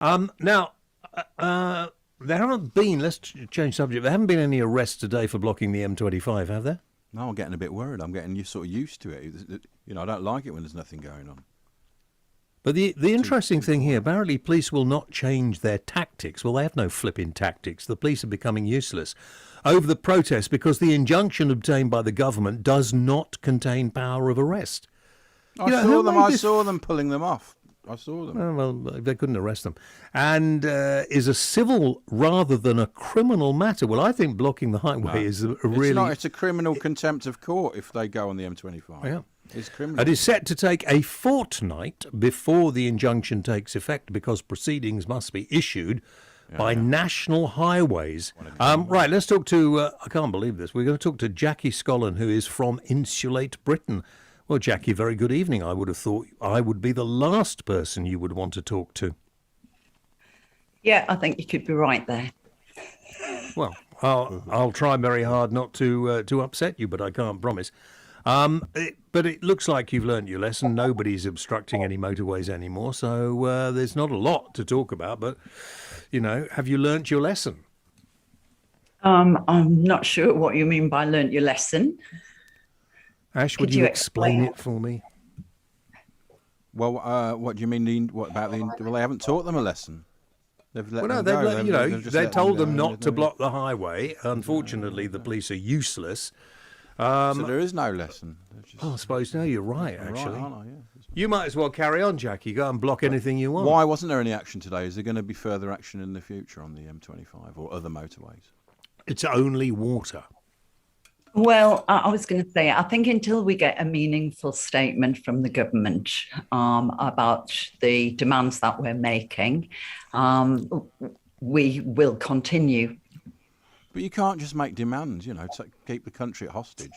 Now, there haven't been, let's change subject, there haven't been any arrests today for blocking the M25, have there? No, I'm getting a bit worried. I'm getting sort of used to it. I don't like it when there's nothing going on. But the interesting thing here, apparently police will not change their tactics. Well, they have no flipping tactics. The police are becoming useless over the protest because the injunction obtained by the government does not contain power of arrest. I saw them pulling them off. I saw them. Oh, well, they couldn't arrest them. And is a civil rather than a criminal matter. Well, I think blocking the highway is really... It's a criminal contempt of court if they go on the M25. Yeah. It's criminal. It is set to take a fortnight before the injunction takes effect because proceedings must be issued by National Highways. Right, let's talk to, I can't believe this, we're going to talk to Jackie Scollen, who is from Insulate Britain. Well, Jackie, very good evening. I would have thought I would be the last person you would want to talk to. Yeah, I think you could be right there. Well, I'll try very hard not to upset you, but I can't promise. But it looks like you've learnt your lesson. Nobody's obstructing any motorways anymore, so there's not a lot to talk about. But, have you learnt your lesson? I'm not sure what you mean by learnt your lesson. Ash, would you explain it for me? Well, what do you mean? Well, they haven't taught them a lesson. They told them not to block the highway. Unfortunately, the police are useless. So there is no lesson. I suppose no, you're right, actually. Right, aren't I? Yeah. You might as well carry on, Jackie. Go and block anything you want. Why wasn't there any action today? Is there going to be further action in the future on the M25 or other motorways? It's only water. Well, I was going to say, I think until we get a meaningful statement from the government about the demands that we're making, we will continue. But you can't just make demands, to keep the country at hostage.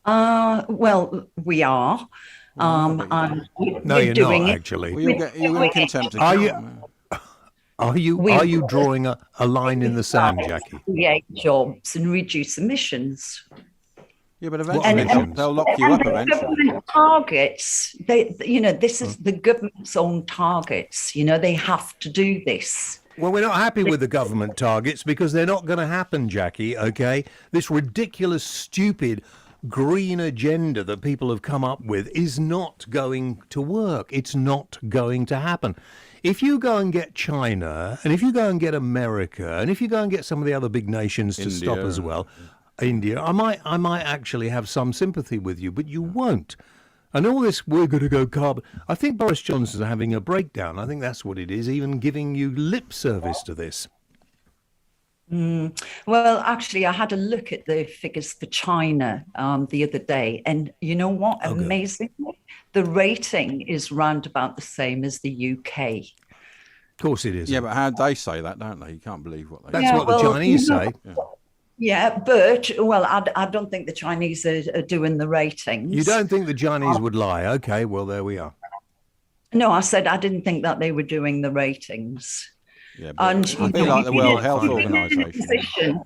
Well, we are. No, you're not, actually. Well, you'll get contempt of court. Are you drawing a line in the sand, Jackie? Create jobs and reduce emissions. Yeah, but eventually they'll lock you up eventually. Government targets, this is the government's own targets. They have to do this. Well, we're not happy with the government targets because they're not going to happen, Jackie, okay? This ridiculous, stupid green agenda that people have come up with is not going to work. It's not going to happen. If you go and get China, and if you go and get America, and if you go and get some of the other big nations to stop as well, India, I might actually have some sympathy with you, but you won't. And all this, we're going to go carbon. I think Boris Johnson's having a breakdown. I think that's what it is, even giving you lip service to this. Well, actually, I had a look at the figures for China the other day. And you know what? Okay. Amazingly, the rating is round about the same as the UK. Of course it is. Yeah, but how they say that, don't they? You can't believe what they say. That's what the Chinese say. Yeah, but, I don't think the Chinese are doing the ratings. You don't think the Chinese would lie? Okay, well, there we are. No, I said I didn't think that they were doing the ratings. Yeah, but it'd be like the World Health Organization.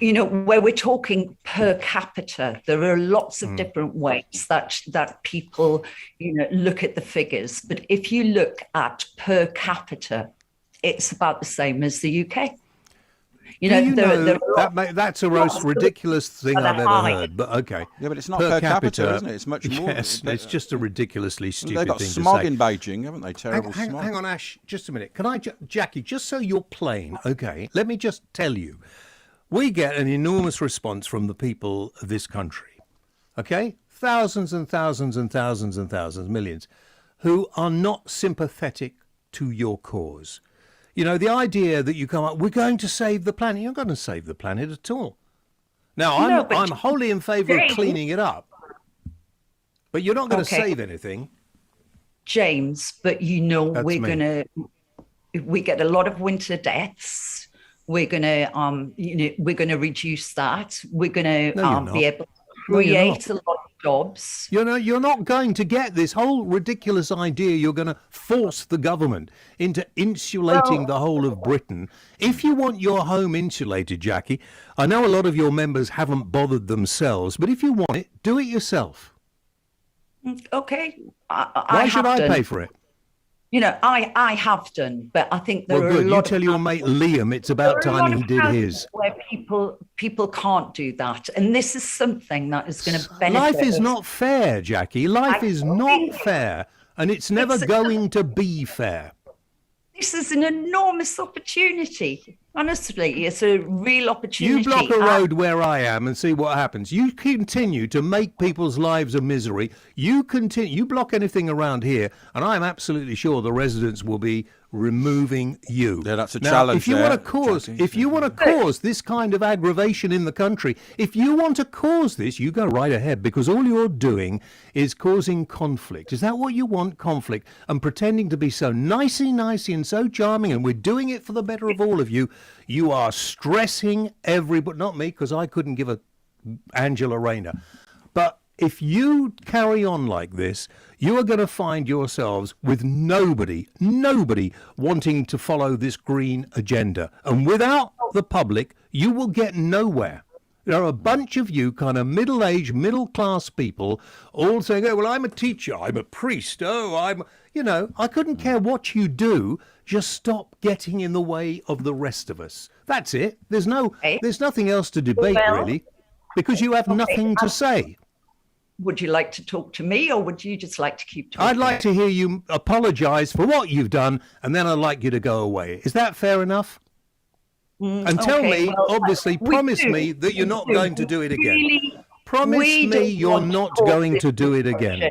Where we're talking per capita, there are lots of different ways that people, look at the figures. But if you look at per capita, it's about the same as the UK. That's a most ridiculous thing I've ever heard, but okay. Yeah, but it's not per capita, isn't it? It's much more. Yes, it's just a ridiculously stupid thing to say. They've got smog in Beijing, haven't they? Terrible smog. Hang on, Ash, just a minute. Can I, Jackie, just so you're plain, okay, let me just tell you, we get an enormous response from the people of this country, okay? Thousands and thousands and thousands and thousands, millions, who are not sympathetic to your cause. The idea that you come up, we're going to save the planet. You're not going to save the planet at all. Now, I'm wholly in favour of cleaning it up. But you're not going to save anything. James, but we get a lot of winter deaths. We're going to reduce that. We're going to be able to create a lot of jobs. You're not going to get this whole ridiculous idea. You're going to force the government into insulating the whole of Britain. If you want your home insulated, Jackie, I know a lot of your members haven't bothered themselves, but if you want it, do it yourself. Okay. Why should I pay for it? You know, I have done, but I think there Well, are good. a You lot tell of your mate Liam it's about there are a lot time he of did houses his. where people can't do that, and this is something that is going to benefit. Life is us. not fair, Jackie. Life is not fair, and it's never going to be fair. This is an enormous opportunity. Honestly, it's a real opportunity. You block a road where I am and see what happens. You continue to make people's lives a misery. You block anything around here, and I'm absolutely sure the residents will be removing you. Yeah, that's a now, challenge. If you there, want to cause, Jackie. if you want to cause this kind of aggravation in the country, if you want to cause this, you go right ahead, because all you're doing is causing conflict. Is that what you want? Conflict, and pretending to be so nicey and so charming, and we're doing it for the better of all of you. You are stressing everybody, not me, because I couldn't give a Angela Rayner. But if you carry on like this, you are going to find yourselves with nobody wanting to follow this green agenda. And without the public, you will get nowhere. There are a bunch of you kind of middle-aged, middle-class people all saying, oh, well, I'm a teacher, I'm a priest, I couldn't care what you do. Just stop getting in the way of the rest of us. That's it. There's nothing else to debate, really, because you have nothing to say. Would you like to talk to me, or would you just like to keep talking? I'd like to hear you apologise for what you've done, and then I'd like you to go away. Is that fair enough? And tell me, obviously, promise me that you're not going to do it again. Promise me you're not going to do it again.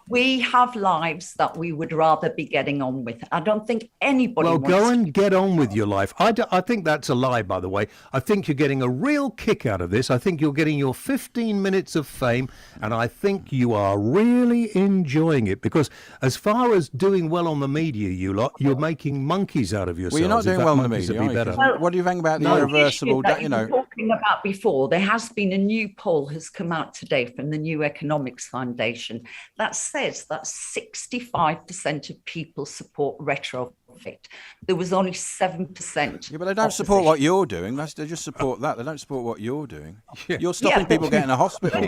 We have lives that we would rather be getting on with. I don't think anybody wants go and get on with your life. I think that's a lie, by the way. I think you're getting a real kick out of this. I think you're getting your 15 minutes of fame, and I think you are really enjoying it, because as far as doing well on the media, you lot, you're making monkeys out of yourselves. Well, you're not doing well on the media, are you? Well, what do you think about the irreversible? That you were talking about before, there has been a new poll has come out today from the New Economics Foundation that says that 65% of people support retrofit. There was only 7%. Yeah, but they don't support what you're doing. They just support that. They don't support what you're doing. You're stopping people getting to hospital.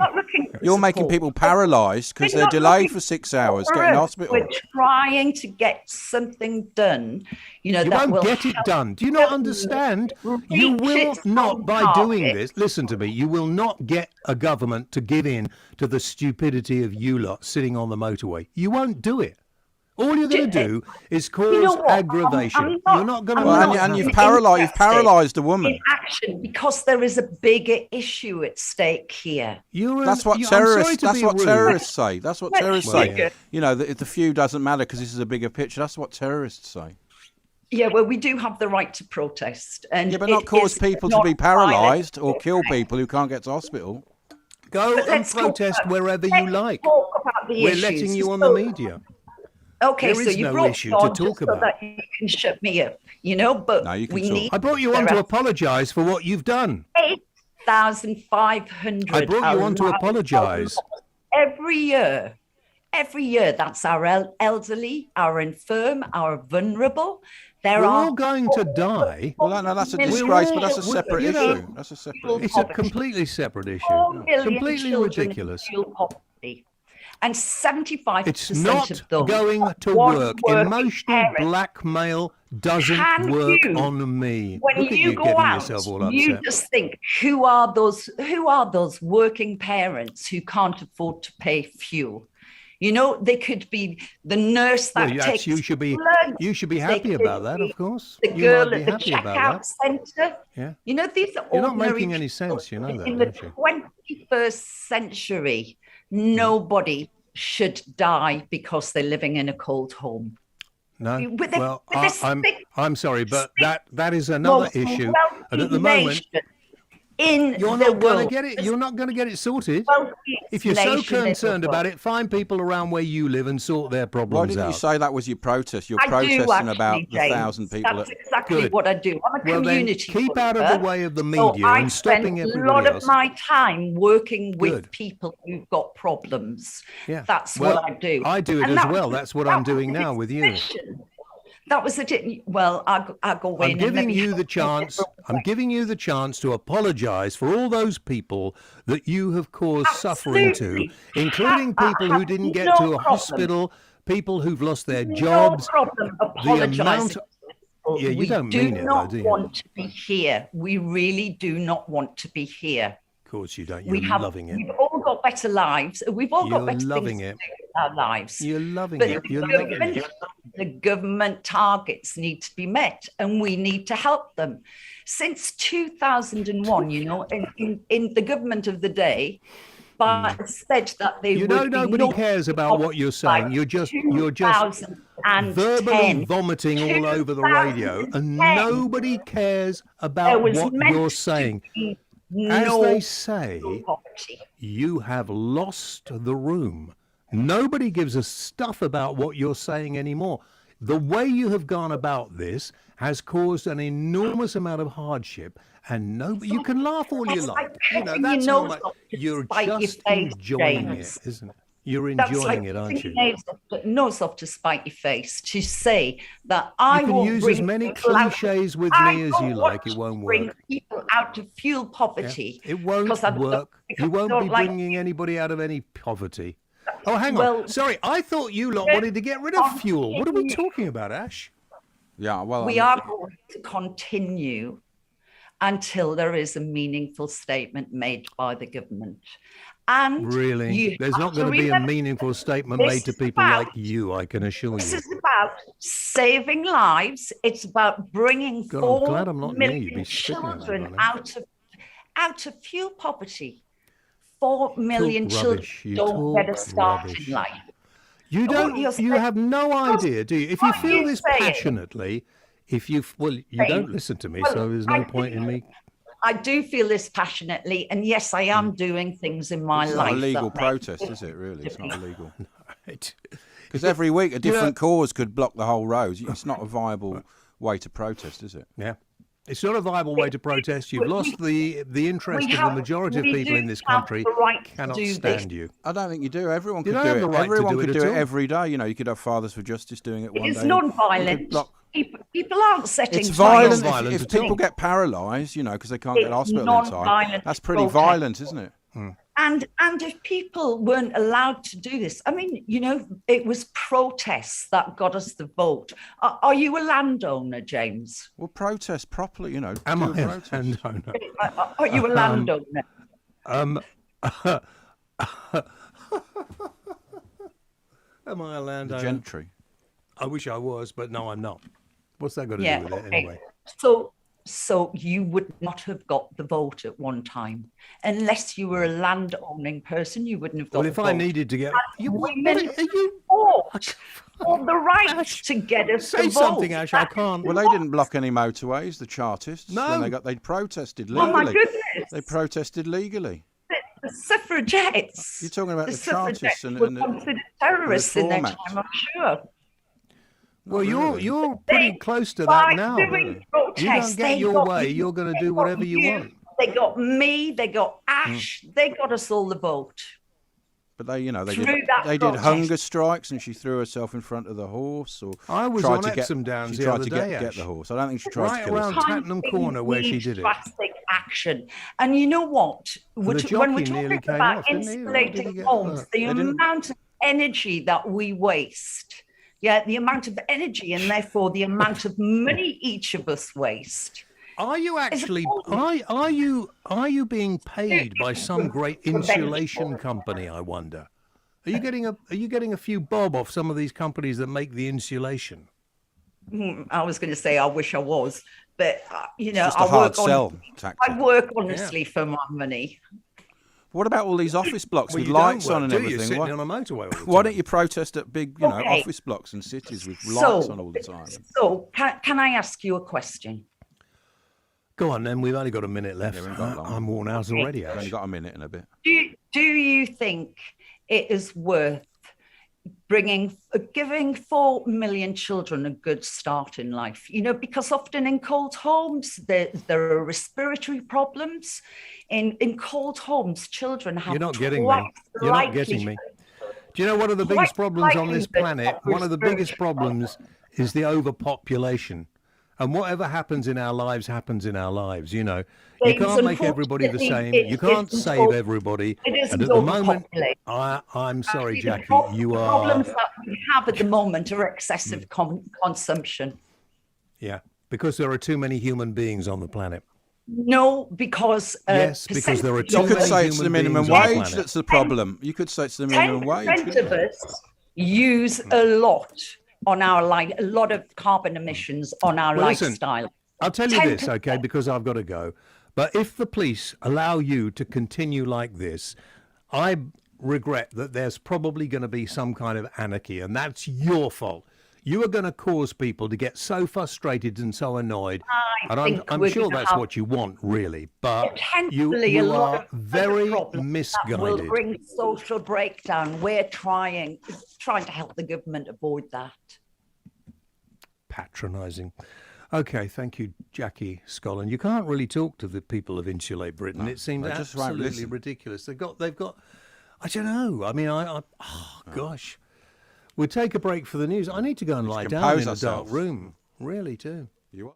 You're making people paralysed because they're delayed for 6 hours getting to hospital. We're trying to get something done. You won't get it done. Do you not understand? You will not, by doing this, listen to me, you will not get a government to give in to the stupidity of you lot sitting on the motorway. You won't do it. All you're going to do is cause aggravation. You're not going to. And you've paralysed a woman. In action, because there is a bigger issue at stake here. That's what terrorists. That's what terrorists say. That's what terrorists say. Yeah. You know, that the few doesn't matter because this is a bigger picture. That's what terrorists say. Yeah, well, we do have the right to protest, and but not cause people to be paralysed or kill people who can't get to hospital. Go and protest wherever you like. We're letting you on the media. Okay, there so is you no brought issue on to talk just about. So that you can shut me up, but no, you can we talk. need. I brought you on to apologise for what you've done. 8,500. I brought you on to apologise. Every year, that's our elderly, our infirm, our vulnerable. We're all going to die. Well, no, that's a disgrace, but that's a separate issue. That's a separate issue. It's a completely separate issue. Completely ridiculous. And 75% it's not of them going to work. Emotional blackmail doesn't work on me. When Look you at go getting out, yourself all upset. you just think, who are those working parents who can't afford to pay fuel? They could be the nurse that takes you should be blood. You should be happy about that, of course. The girl at the checkout centre. Yeah. These are You're not making any sense, you know that, in the don't you? 21st century, nobody should die because they're living in a cold home. No, well, I'm sorry, but that is another issue. And at the moment, you're not going to get it. You're not going to get it sorted. If you're so concerned about it, find people around where you live and sort their problems out. Why didn't you say that was your protest? You're protesting about the 1,000 people. That's exactly what I do. I'm a community then keep out of the way of the media and stopping everybody else. I spend a lot of my time working with people who've got problems. Yeah. That's what I do. I do it as well. That's what I'm doing now with you. That was it. Well, I'll go in. I'm giving you the chance. I'm giving you the chance to apologise for all those people that you have caused suffering to, including people who didn't get to a hospital people who've lost their No jobs. problem The apologising. amount. Yeah, you don't mean it, though, do you? We do not want to be here. We really do not want to be here. Of course you don't. You're loving it. We've all got better lives. We've all got better loving things it. to do with our lives. You're loving But it. You're loving it. the government targets need to be met, and we need to help them. Since 2001, in the government of the day, but said that they would nobody cares about what you're saying. You're just verbally vomiting all over the radio, and nobody cares about what you're saying. As they say, you have lost the room. Nobody gives a stuff about what you're saying anymore. The way you have gone about this has caused an enormous amount of hardship, and you can laugh all you like. That's not like, you're just enjoying it, isn't it? You're enjoying it, aren't you? Nose off to spite your face to say that I can use as many cliches with me as you like. It won't work. Bring people out of fuel poverty. Yeah, it won't work. You won't be bringing anybody out of any poverty. Oh, hang on. Sorry, I thought you lot wanted to get rid of fuel. What are we talking about, Ash? Yeah, well, we are going to continue until there is a meaningful statement made by the government. And really, there's not going to be a meaningful statement made to people like you, I can assure you. This is about saving lives. It's about bringing 4 million children out of fuel poverty. 4 million children don't get a start in life. You don't. You have no idea, do you? If you feel this passionately, you don't listen to me, so there's no point in me. I do feel this passionately, and yes, I am doing things in my life. It's not a legal protest, is it? Really, it's not illegal. Because every week a different cause could block the whole road. It's not a viable way to protest, is it? Yeah. It's not a viable way to protest. You've lost the interest of the majority of people in this country. Cannot stand you. I don't think you do. Everyone could do it. Everyone could do it every day. You could have Fathers for Justice doing it one day. It's non-violent. People aren't setting. It's violent if people get paralysed, because they can't get to hospital in time. That's pretty violent, isn't it? And if people weren't allowed to do this, I mean, it was protests that got us the vote. Are you a landowner, James? Well, protest properly, Am I a landowner? Are you a landowner? Am I a landowner? The gentry. I wish I was, but no, I'm not. What's that got to do with it anyway? So you would not have got the vote at one time. Unless you were a land-owning person, you wouldn't have got the vote. Well, if I needed to get... Women fought for the right to get us the vote. Say something, Ash, I can't... Well, they didn't block any motorways, the Chartists. No. They protested legally. Oh, my goodness. They protested legally. The suffragettes. You're talking about the Chartists and were considered terrorists in their time, I'm sure. Well, you're pretty close to that now. You don't get your way, you're going to do whatever you want. They got me, they got Ash, they got us all the vote. But they did hunger strikes, and she threw herself in front of the horse. Or I was on Epsom Downs the other day. Get the horse. I don't think she tried to kill around Tattenham Corner where she did it. Drastic action, and you know what? When we're talking about insulating homes, the amount of energy that we waste. Yeah, the amount of energy and therefore the amount of money each of us waste. Are you actually? Are you being paid by some great insulation company? I wonder. Are you getting a few bob off some of these companies that make the insulation? I was going to say I wish I was, but I work honestly for my money. What about all these office blocks with lights on and everything? Sitting on a motorway all the time. Why don't you protest at big, office blocks and cities with lights on all the time? So, can I ask you a question? Go on, then. We've only got a minute left. I'm worn out already. We've only got a minute and a bit. Do you think it is worth giving 4 million children a good start in life? Because often in cold homes there are respiratory problems. In cold homes, children have. You're not getting me. You're not getting me. Do you know one of the biggest problems on this planet? One of the biggest problems is the overpopulation. And whatever happens in our lives happens in our lives, you know. You James, can't make everybody the same. unfortunately, You can't it save isn't everybody. It And isn't at the moment, overpopulated. I'm sorry, Actually, Jackie, you the are... problems that we have at the moment are excessive consumption. Yeah, because there are too many human beings on the planet. No, because yes, because there are too You many could say it's the human minimum beings on the wage planet. that's the problem. You could say it's the minimum wage. 10% of us use a lot on our a lot of carbon emissions on our lifestyle. Listen, I'll tell you this, okay, because I've got to go. But if the police allow you to continue like this, I regret that there's probably going to be some kind of anarchy, and that's your fault. You are going to cause people to get so frustrated and so annoyed, and I'm sure that's what you want, really. But you are very misguided. That will bring social breakdown. We're trying to help the government avoid that. Patronising. Okay, thank you, Jackie Scollen. You can't really talk to the people of Insulate Britain. No, it seems absolutely ridiculous. They've got. I don't know. I mean, gosh. We'll take a break for the news. I need to go and lie down in a dark room. Really, too. You are?